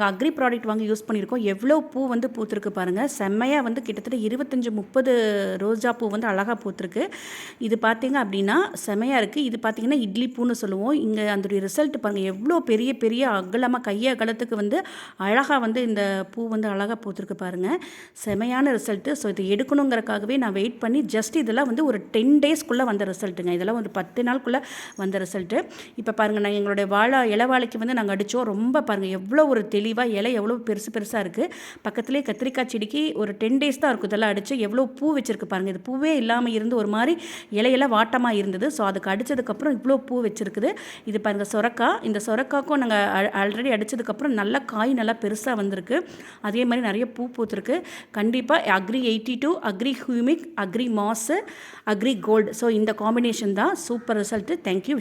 Agri product வாங்கி use பண்ணியிருக்கோம். எவ்வளோ பூ வந்து பூத்திருக்கு பாருங்கள். செம்மையாக வந்து கிட்டத்தட்ட 25-30 ரோஜா பூ வந்து அழகாக பூத்திருக்கு. இது பார்த்தீங்க அப்படின்னா செம்மையாக இருக்குது. இது பார்த்தீங்கன்னா இட்லி பூன்னு சொல்லுவோம். இங்கே அதோடைய ரிசல்ட் பாருங்கள், எவ்வளோ பெரிய பெரிய அகலமாக கையை அகலத்துக்கு வந்து அழகாக வந்து இந்த பூ வந்து அழகாக பூத்திருக்கு பாருங்கள். செம்மையான ரிசல்ட்டு. ஸோ இதை எடுக்கணுங்கிறக்காகவே நான் வெயிட் பண்ணி ஜஸ்ட் இதெல்லாம் வந்து ஒரு 10 டேஸ்க்குள்ளே வந்த ரிசல்ட்டுங்க. இதெல்லாம் ஒரு 10 நாளுக்குள்ளே வந்த ரிசல்ட்டு. இப்போ பாருங்கள், நாங்கள் எங்களுடைய இலைவாழைக்கு வந்து நாங்கள் அடித்தோம். ரொம்ப பாருங்கள் எவ்வளோ ஒரு இலை எவ்வளோ பெருசு பெருசாக இருக்குது. பக்கத்துலேயே கத்திரிக்காய் செடிக்கு ஒரு 10 டேஸ் தான் இருக்கும் இதெல்லாம் அடித்து. எவ்வளோ பூ வச்சுருக்கு பாருங்கள். இது பூவே இல்லாமல் இருந்து ஒரு மாதிரி இலையெல்லாம் வாட்டமாக இருந்தது. ஸோ அதுக்கு அடித்ததுக்கப்புறம் இவ்வளோ பூ வச்சுருக்குது. இது பாருங்கள் சொரக்காய். இந்த சொரக்காய்க்கும் நாங்கள் ஆல்ரெடி அடித்ததுக்கப்புறம் நல்லா காய் நல்லா பெருசாக வந்திருக்கு. அதே மாதிரி நிறைய பூ பூத்துருக்கு. கண்டிப்பாக Agri 82, Agri humic, Agri mass, Agri gold. So இந்த காம்பினேஷன் தான் சூப்பர் ரிசல்ட்டு. தேங்க்யூ.